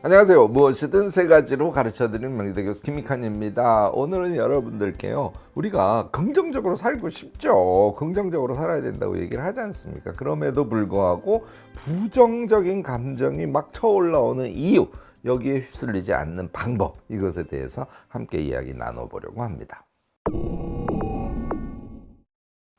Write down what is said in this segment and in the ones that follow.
안녕하세요. 무엇이든 세 가지로 가르쳐드리는 명희대 교수 김익환입니다. 오늘은 여러분들께요, 우리가 긍정적으로 살고 싶죠. 긍정적으로 살아야 된다고 얘기를 하지 않습니까? 그럼에도 불구하고 부정적인 감정이 막 쳐올라오는 이유, 여기에 휩쓸리지 않는 방법, 이것에 대해서 함께 이야기 나눠보려고 합니다.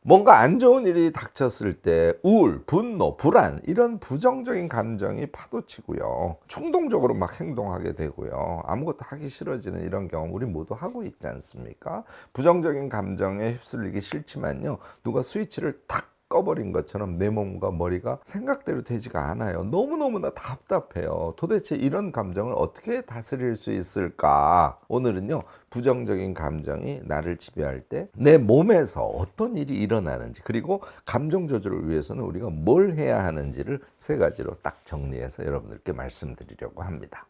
뭔가 안 좋은 일이 닥쳤을 때 우울, 분노, 불안, 이런 부정적인 감정이 파도치고요. 충동적으로 막 행동하게 되고요. 아무것도 하기 싫어지는 이런 경험 우리 모두 하고 있지 않습니까? 부정적인 감정에 휩쓸리기 싫지만요, 누가 스위치를 탁 꺼버린 것처럼 내 몸과 머리가 생각대로 되지가 않아요. 너무너무나 답답해요. 도대체 이런 감정을 어떻게 다스릴 수 있을까? 오늘은요, 부정적인 감정이 나를 지배할 때 내 몸에서 어떤 일이 일어나는지, 그리고 감정 조절을 위해서는 우리가 뭘 해야 하는지를 세 가지로 딱 정리해서 여러분들께 말씀드리려고 합니다.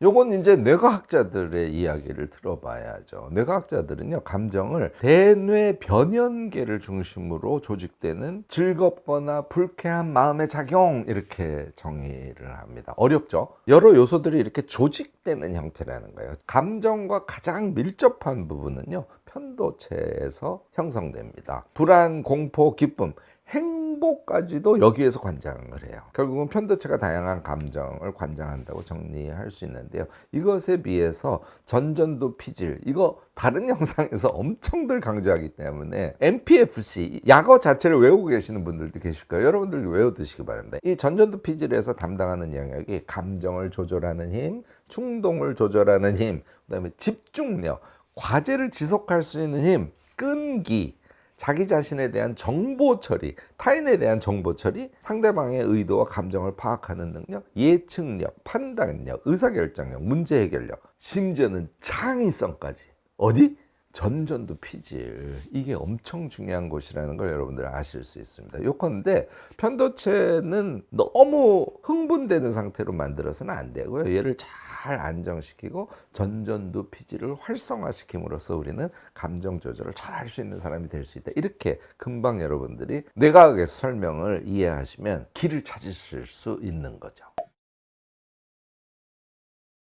요건 이제 뇌과학자들의 이야기를 들어봐야죠. 뇌과학자들은요, 감정을 대뇌 변연계를 중심으로 조직되는 즐겁거나 불쾌한 마음의 작용, 이렇게 정의를 합니다. 어렵죠? 여러 요소들이 이렇게 조직되는 형태라는 거예요. 감정과 가장 밀접한 부분은요, 편도체에서 형성됩니다. 불안, 공포, 기쁨, 행복까지도 여기에서 관장을 해요. 결국은 편도체가 다양한 감정을 관장한다고 정리할 수 있는데요. 이것에 비해서 전전도 피질, 이거 다른 영상에서 엄청들 강조하기 때문에 MPFC, 약어 자체를 외우고 계시는 분들도 계실 거예요. 여러분들 외워두시기 바랍니다. 이 전전도 피질에서 담당하는 영역이 감정을 조절하는 힘, 충동을 조절하는 힘, 그다음에 집중력, 과제를 지속할 수 있는 힘, 끈기, 자기 자신에 대한 정보 처리, 타인에 대한 정보 처리, 상대방의 의도와 감정을 파악하는 능력, 예측력, 판단력, 의사결정력, 문제 해결력, 심지어는 창의성까지. 어디? 전전도 피질. 이게 엄청 중요한 곳이라는 걸 여러분들 아실 수 있습니다. 요컨대 편도체는 너무 흥분되는 상태로 만들어서는 안 되고요. 얘를 잘 안정시키고 전전도 피질을 활성화시킴으로써 우리는 감정 조절을 잘 할 수 있는 사람이 될 수 있다. 이렇게 금방 여러분들이 뇌과학에서 설명을 이해하시면 길을 찾으실 수 있는 거죠.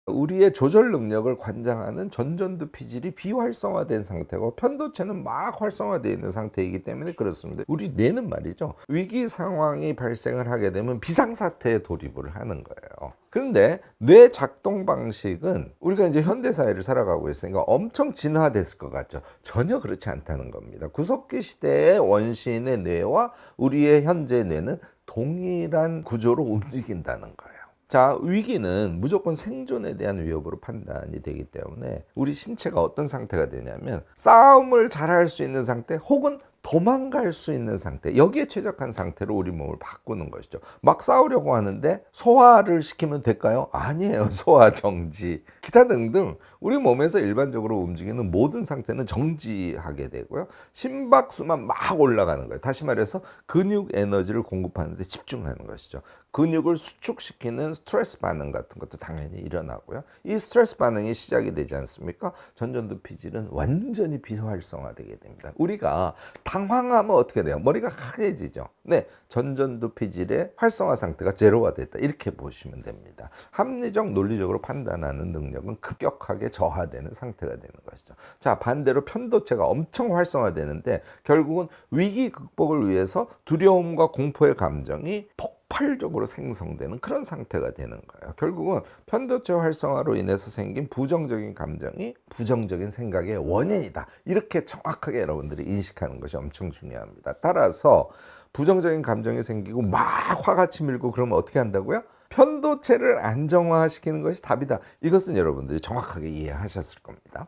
우리의 조절 능력을 관장하는 전전두 피질이 비활성화된 상태고 편도체는 막 활성화되어 있는 상태이기 때문에 그렇습니다. 우리 뇌는 말이죠, 위기 상황이 발생을 하게 되면 비상사태에 돌입을 하는 거예요. 그런데 뇌 작동 방식은 우리가 이제 현대사회를 살아가고 있으니까 엄청 진화됐을 것 같죠. 전혀 그렇지 않다는 겁니다. 구석기 시대의 원시인의 뇌와 우리의 현재 뇌는 동일한 구조로 움직인다는 거예요. 자, 위기는 무조건 생존에 대한 위협으로 판단이 되기 때문에 우리 신체가 어떤 상태가 되냐면 싸움을 잘할 수 있는 상태 혹은 도망갈 수 있는 상태, 여기에 최적한 상태로 우리 몸을 바꾸는 것이죠. 막 싸우려고 하는데 소화를 시키면 될까요? 아니에요. 소화 정지, 기타 등등 우리 몸에서 일반적으로 움직이는 모든 상태는 정지하게 되고요. 심박수만 막 올라가는 거예요. 다시 말해서 근육 에너지를 공급하는 데 집중하는 것이죠. 근육을 수축시키는 스트레스 반응 같은 것도 당연히 일어나고요. 이 스트레스 반응이 시작이 되지 않습니까? 전전두 피질은 완전히 비활성화되게 됩니다. 우리가 당황하면 어떻게 돼요? 머리가 하얘지죠. 네, 전전두 피질의 활성화 상태가 제로가 됐다. 이렇게 보시면 됩니다. 합리적, 논리적으로 판단하는 능력은 급격하게 저하되는 상태가 되는 것이죠. 자, 반대로 편도체가 엄청 활성화되는데 결국은 위기 극복을 위해서 두려움과 공포의 감정이 폭발적으로 생성되는 그런 상태가 되는 거예요. 결국은 편도체 활성화로 인해서 생긴 부정적인 감정이 부정적인 생각의 원인이다. 이렇게 정확하게 여러분들이 인식하는 것이 엄청 중요합니다. 따라서 부정적인 감정이 생기고 막 화가 치밀고 그러면 어떻게 한다고요? 편도체를 안정화시키는 것이 답이다. 이것은 여러분들이 정확하게 이해하셨을 겁니다.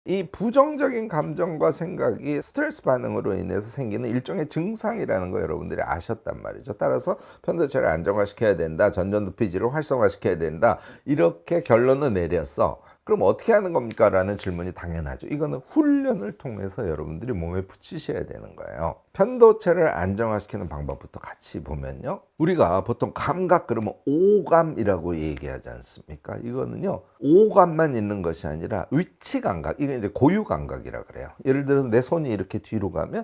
이 부정적인 감정과 생각이 스트레스 반응으로 인해서 생기는 일종의 증상이라는 거 여러분들이 아셨단 말이죠. 따라서 편도체를 안정화시켜야 된다, 전전두 피질을 활성화시켜야 된다, 이렇게 결론을 내렸어. 그럼 어떻게 하는 겁니까? 라는 질문이 당연하죠. 이거는 훈련을 통해서 여러분들이 몸에 붙이셔야 되는 거예요. 편도체를 안정화시키는 방법부터 같이 보면요. 우리가 보통 감각 그러면 오감이라고 얘기하지 않습니까? 이거는요. 오감만 있는 것이 아니라 위치 감각. 이게 이제 고유 감각이라 그래요. 예를 들어서 내 손이 이렇게 뒤로 가면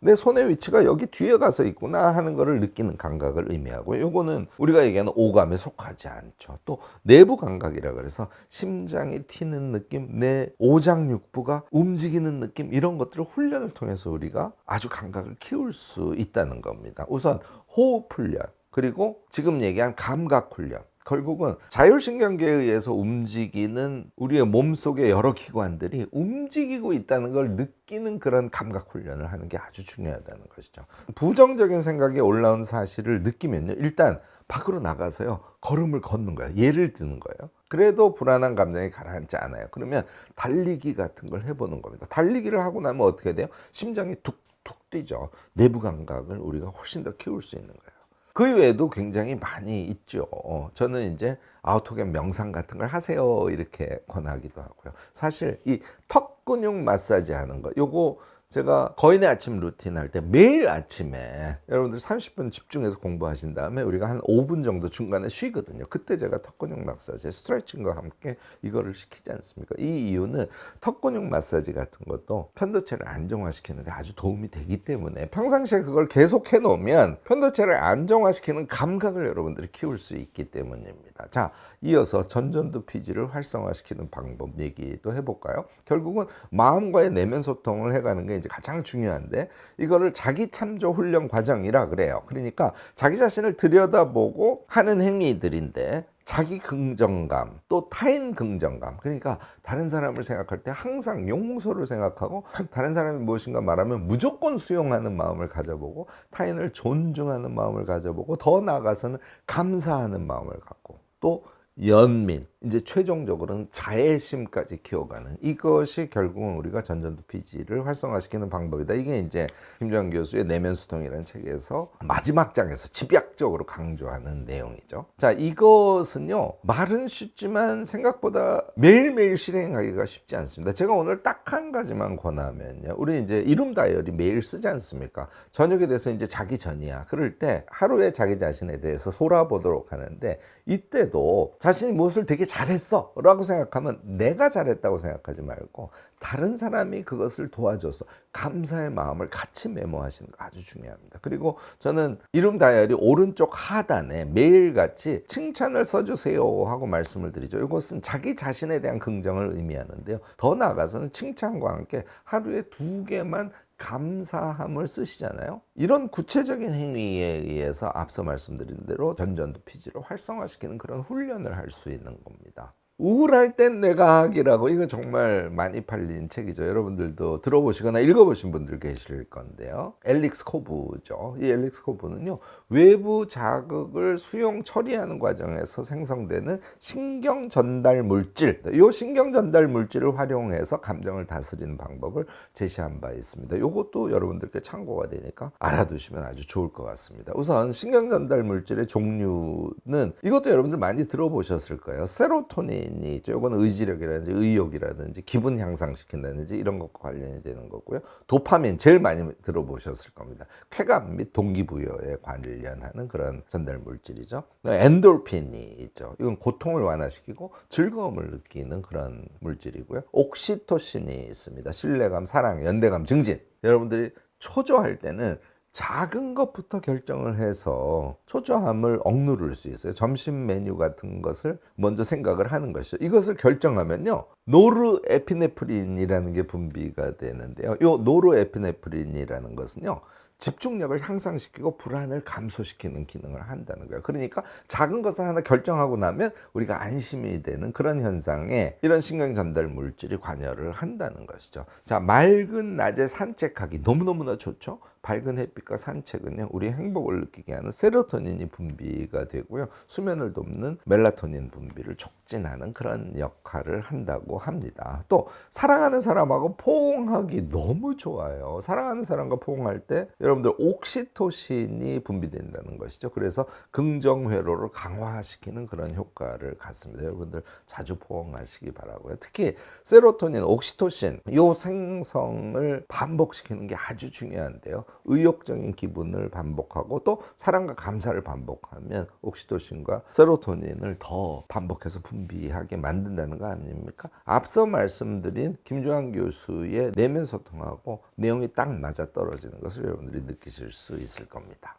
내 손의 위치가 여기 뒤에 가서 있구나 하는 거를 느끼는 감각을 의미하고요. 요거는 우리가 얘기하는 오감에 속하지 않죠. 또 내부 감각이라 그래서 심장이 튀는 느낌, 내 오장육부가 움직이는 느낌 이런 것들을 훈련을 통해서 우리가 아주 감각을 키울 수 있다는 겁니다. 우선 호흡 훈련, 그리고 지금 얘기한 감각 훈련. 결국은 자율신경계에 의해서 움직이는 우리의 몸속의 여러 기관들이 움직이고 있다는 걸 느끼는 그런 감각 훈련을 하는 게 아주 중요하다는 것이죠. 부정적인 생각이 올라온 사실을 느끼면요. 일단 밖으로 나가서요. 걸음을 걷는 거예요. 예를 드는 거예요. 그래도 불안한 감정이 가라앉지 않아요. 그러면 달리기 같은 걸 해보는 겁니다. 달리기를 하고 나면 어떻게 돼요? 심장이 툭툭 뛰죠. 내부 감각을 우리가 훨씬 더 키울 수 있는 거예요. 그 외에도 굉장히 많이 있죠. 저는 이제 아우토겐 명상 같은 걸 하세요 이렇게 권하기도 하고요. 사실 이 턱 근육 마사지 하는 거 요거 제가 거인의 아침 루틴 할 때 매일 아침에 여러분들 30분 집중해서 공부하신 다음에 우리가 한 5분 정도 중간에 쉬거든요. 그때 제가 턱 근육 마사지, 스트레칭과 함께 이거를 시키지 않습니까? 이 이유는 턱 근육 마사지 같은 것도 편도체를 안정화시키는 데 아주 도움이 되기 때문에 평상시에 그걸 계속 해놓으면 편도체를 안정화시키는 감각을 여러분들이 키울 수 있기 때문입니다. 자, 이어서 전전두 피지를 활성화시키는 방법 얘기도 해볼까요? 결국은 마음과의 내면 소통을 해가는 게 이제 가장 중요한데 이거를 자기 참조 훈련 과정이라 그래요. 그러니까 자기 자신을 들여다보고 하는 행위들인데 자기 긍정감 또 타인 긍정감, 그러니까 다른 사람을 생각할 때 항상 용서를 생각하고 다른 사람이 무엇인가 말하면 무조건 수용하는 마음을 가져보고 타인을 존중하는 마음을 가져보고 더 나아가서는 감사하는 마음을 갖고 또 연민, 이제 최종적으로는 자애심까지 키워가는 이것이 결국은 우리가 전전두 피지를 활성화시키는 방법이다. 이게 이제 김주환 교수의 내면 소통이라는 책에서 마지막 장에서 집약적으로 강조하는 내용이죠. 자, 이것은요 말은 쉽지만 생각보다 매일매일 실행하기가 쉽지 않습니다. 제가 오늘 딱 한 가지만 권하면요, 우리 이제 이룸 다이어리 매일 쓰지 않습니까? 저녁에 돼서 이제 자기 전이야. 그럴 때 하루에 자기 자신에 대해서 돌아보도록 하는데 이때도 자신이 무엇을 되게 잘했어 라고 생각하면 내가 잘했다고 생각하지 말고 다른 사람이 그것을 도와줘서 감사의 마음을 같이 메모하시는 거 아주 중요합니다. 그리고 저는 이룸 다이어리 오른쪽 하단에 매일같이 칭찬을 써주세요 하고 말씀을 드리죠. 이것은 자기 자신에 대한 긍정을 의미하는데요. 더 나아가서는 칭찬과 함께 하루에 2개만 감사함을 쓰시잖아요. 이런 구체적인 행위에 의해서 앞서 말씀드린 대로 전전두 피지를 활성화시키는 그런 훈련을 할 수 있는 겁니다. 우울할 땐 뇌과학이라고, 이거 정말 많이 팔린 책이죠. 여러분들도 들어보시거나 읽어보신 분들 계실 건데요. 앨릭스 코브죠. 이 앨릭스 코브는요, 외부 자극을 수용 처리하는 과정에서 생성되는 신경 전달 물질, 이 신경 전달 물질을 활용해서 감정을 다스리는 방법을 제시한 바 있습니다. 이것도 여러분들께 참고가 되니까 알아두시면 아주 좋을 것 같습니다. 우선 신경 전달 물질의 종류는 이것도 여러분들 많이 들어보셨을 거예요. 세로토닌 있죠. 이건 의지력이라든지 의욕이라든지 기분 향상시킨다든지 이런 것과 관련이 되는 거고요. 도파민 제일 많이 들어보셨을 겁니다. 쾌감 및 동기부여에 관련하는 그런 전달 물질이죠. 엔돌핀이 있죠. 이건 고통을 완화시키고 즐거움을 느끼는 그런 물질이고요. 옥시토신이 있습니다. 신뢰감, 사랑, 연대감 증진. 여러분들이 초조할 때는 작은 것부터 결정을 해서 초조함을 억누를 수 있어요. 점심 메뉴 같은 것을 먼저 생각을 하는 것이죠. 이것을 결정하면요, 노르에피네프린이라는 게 분비가 되는데요. 이 노르에피네프린이라는 것은요, 집중력을 향상시키고 불안을 감소시키는 기능을 한다는 거예요. 그러니까 작은 것을 하나 결정하고 나면 우리가 안심이 되는 그런 현상에 이런 신경 전달 물질이 관여를 한다는 것이죠. 자, 맑은 낮에 산책하기 너무너무나 좋죠. 밝은 햇빛과 산책은요, 우리 행복을 느끼게 하는 세로토닌이 분비가 되고요, 수면을 돕는 멜라토닌 분비를 촉진하는 그런 역할을 한다고 합니다. 또 사랑하는 사람하고 포옹하기 너무 좋아요. 사랑하는 사람과 포옹할 때 여러분들 옥시토신이 분비된다는 것이죠. 그래서 긍정 회로를 강화시키는 그런 효과를 갖습니다. 여러분들 자주 포옹하시기 바라고요. 특히 세로토닌, 옥시토신 요 생성을 반복시키는 게 아주 중요한데요. 의욕적인 기분을 반복하고 또 사랑과 감사를 반복하면 옥시토신과 세로토닌을 더 반복해서 분비하게 만든다는 거 아닙니까? 앞서 말씀드린 김주환 교수의 내면 소통하고 내용이 딱 맞아 떨어지는 것을 여러분들이 느끼실 수 있을 겁니다.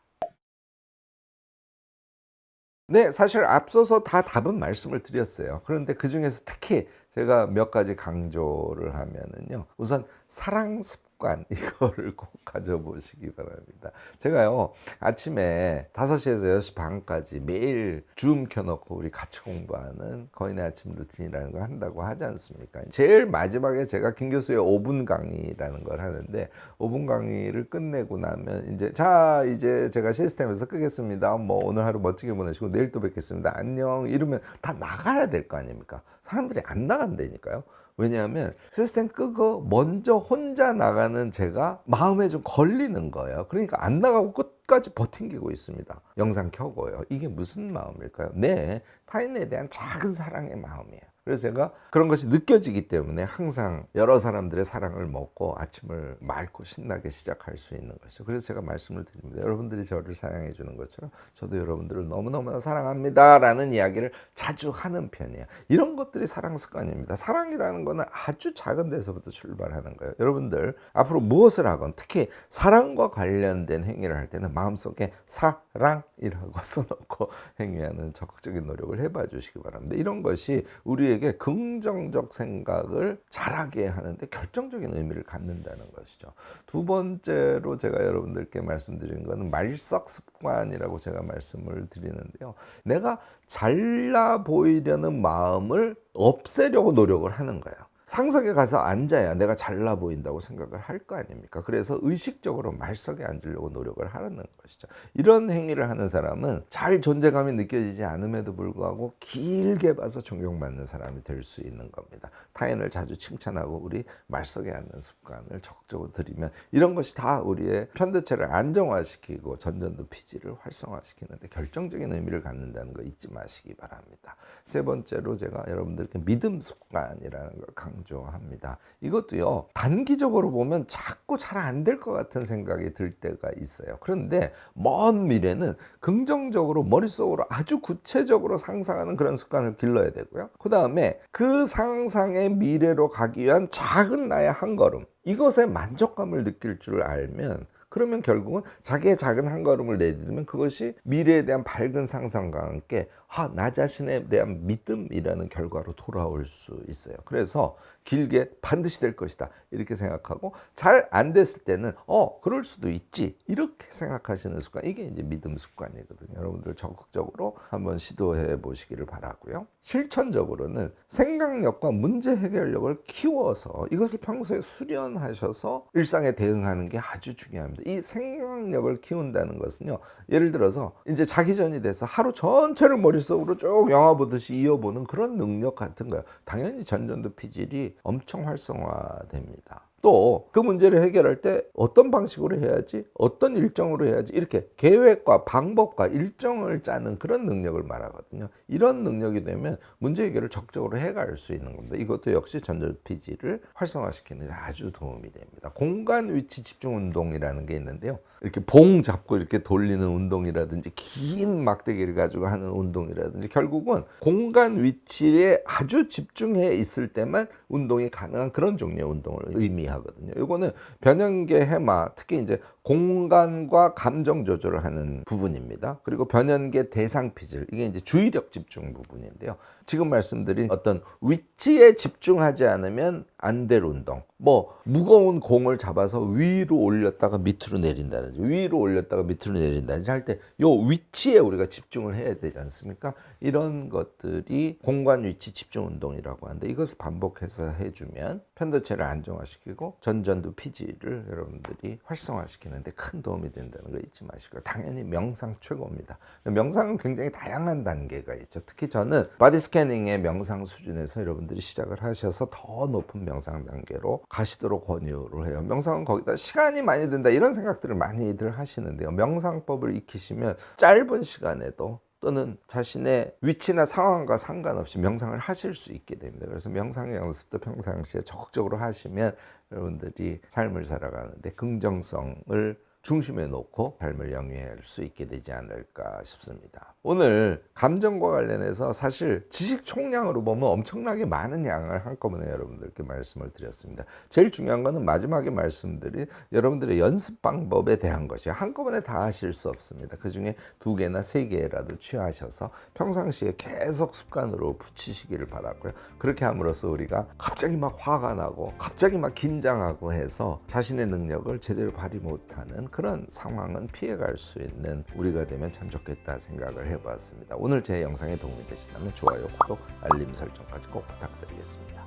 네, 사실 앞서서 다 답은 말씀을 드렸어요. 그런데 그 중에서 특히 제가 몇 가지 강조를 하면은요. 우선 사랑 습관 이거를 꼭 가져보시기 바랍니다. 제가요 아침에 5시에서 6시 반까지 매일 줌 켜놓고 우리 같이 공부하는 거인의 아침 루틴이라는 걸 한다고 하지 않습니까? 제일 마지막에 제가 김 교수의 5분 강의라는 걸 하는데 5분 강의를 끝내고 나면 이제 제가 시스템에서 끄겠습니다. 뭐 오늘 하루 멋지게 보내시고 내일 또 뵙겠습니다. 안녕 이러면 다 나가야 될 거 아닙니까? 사람들이 안 나간다니까요. 왜냐하면 시스템 끄고 먼저 혼자 나가는 제가 마음에 좀 걸리는 거예요. 그러니까 안 나가고 끝까지 버팅기고 있습니다. 영상 켜고요. 이게 무슨 마음일까요? 네, 타인에 대한 작은 사랑의 마음이에요. 그래서 제가 그런 것이 느껴지기 때문에 항상 여러 사람들의 사랑을 먹고 아침을 맑고 신나게 시작할 수 있는 것이죠. 그래서 제가 말씀을 드립니다. 여러분들이 저를 사랑해 주는 것처럼 저도 여러분들을 너무너무나 사랑합니다 라는 이야기를 자주 하는 편이에요. 이런 것들이 사랑 습관입니다. 사랑이라는 거는 아주 작은 데서부터 출발하는 거예요. 여러분들 앞으로 무엇을 하건 특히 사랑과 관련된 행위를 할 때는 마음속에 사랑이라고 써놓고 행위하는 적극적인 노력을 해봐 주시기 바랍니다. 이런 것이 우리에게 긍정적 생각을 잘하게 하는데 결정적인 의미를 갖는다는 것이죠. 두 번째로 제가 여러분들께 말씀드리는 것은 말석 습관이라고 제가 말씀을 드리는데요. 내가 잘나 보이려는 마음을 없애려고 노력을 하는 거예요. 상석에 가서 앉아야 내가 잘나 보인다고 생각을 할 거 아닙니까? 그래서 의식적으로 말석에 앉으려고 노력을 하는 것이죠. 이런 행위를 하는 사람은 잘 존재감이 느껴지지 않음에도 불구하고 길게 봐서 존경받는 사람이 될 수 있는 겁니다. 타인을 자주 칭찬하고 우리 말석에 앉는 습관을 적극적으로 들이면 이런 것이 다 우리의 편도체를 안정화시키고 전전두 피지를 활성화시키는데 결정적인 의미를 갖는다는 거 잊지 마시기 바랍니다. 세 번째로 제가 여러분들께 믿음 습관이라는 걸 강조합니다. 이것도요 단기적으로 보면 자꾸 잘 안 될 것 같은 생각이 들 때가 있어요. 그런데 먼 미래는 긍정적으로 머릿속으로 아주 구체적으로 상상하는 그런 습관을 길러야 되고요. 그 다음에 그 상상의 미래로 가기 위한 작은 나의 한 걸음, 이것에 만족감을 느낄 줄 알면 그러면 결국은 자기의 작은 한 걸음을 내딛으면 그것이 미래에 대한 밝은 상상과 함께 나 자신에 대한 믿음이라는 결과로 돌아올 수 있어요. 그래서 길게 반드시 될 것이다 이렇게 생각하고 잘 안 됐을 때는 그럴 수도 있지 이렇게 생각하시는 습관, 이게 이제 믿음 습관이거든요. 여러분들 적극적으로 한번 시도해 보시기를 바라고요. 실천적으로는 생각력과 문제 해결력을 키워서 이것을 평소에 수련하셔서 일상에 대응하는 게 아주 중요합니다. 이 생각력을 키운다는 것은요, 예를 들어서 이제 자기 전이 돼서 하루 전체를 머릿속으로 쭉 영화 보듯이 이어보는 그런 능력 같은 거예요. 당연히 전전두 피질이 엄청 활성화됩니다. 또 그 문제를 해결할 때 어떤 방식으로 해야지, 어떤 일정으로 해야지, 이렇게 계획과 방법과 일정을 짜는 그런 능력을 말하거든요. 이런 능력이 되면 문제 해결을 적극적으로 해갈 수 있는 겁니다. 이것도 역시 전두피질을 활성화시키는 데 아주 도움이 됩니다. 공간 위치 집중 운동이라는 게 있는데요. 이렇게 봉 잡고 이렇게 돌리는 운동이라든지 긴 막대기를 가지고 하는 운동이라든지 결국은 공간 위치에 아주 집중해 있을 때만 운동이 가능한 그런 종류의 운동을 의미하거든요. 이거는 변연계 해마, 특히 이제 공간과 감정 조절을 하는 부분입니다. 그리고 변연계 대상 피질, 이게 이제 주의력 집중 부분인데요. 지금 말씀드린 어떤 위치에 집중하지 않으면 안 될 운동, 뭐 무거운 공을 잡아서 위로 올렸다가 밑으로 내린다든지 위로 올렸다가 밑으로 내린다든지 할 때 요 위치에 우리가 집중을 해야 되지 않습니까? 이런 것들이 공간 위치 집중 운동이라고 하는데 이것을 반복해서 해주면 편도체를 안정화시키고 그리고 전전두 피지를 여러분들이 활성화시키는데 큰 도움이 된다는 거 잊지 마시고요. 당연히 명상 최고입니다. 명상은 굉장히 다양한 단계가 있죠. 특히 저는 바디 스캐닝의 명상 수준에서 여러분들이 시작을 하셔서 더 높은 명상 단계로 가시도록 권유를 해요. 명상은 거기다 시간이 많이 든다 이런 생각들을 많이들 하시는데요. 명상법을 익히시면 짧은 시간에도 또는 자신의 위치나 상황과 상관없이 명상을 하실 수 있게 됩니다. 그래서 명상의 연습도 평상시에 적극적으로 하시면 여러분들이 삶을 살아가는데 긍정성을 중심에 놓고 삶을 영위할 수 있게 되지 않을까 싶습니다. 오늘 감정과 관련해서 사실 지식 총량으로 보면 엄청나게 많은 양을 한꺼번에 여러분들께 말씀을 드렸습니다. 제일 중요한 거는 마지막에 말씀드린 여러분들의 연습 방법에 대한 것이에요. 한꺼번에 다 하실 수 없습니다. 그중에 2개나 3개라도 취하셔서 평상시에 계속 습관으로 붙이시기를 바라고요. 그렇게 함으로써 우리가 갑자기 막 화가 나고 갑자기 막 긴장하고 해서 자신의 능력을 제대로 발휘 못하는 그런 상황은 피해갈 수 있는 우리가 되면 참 좋겠다 생각을 해봤습니다. 오늘 제 영상에 도움이 되신다면 좋아요, 구독, 알림 설정까지 꼭 부탁드리겠습니다.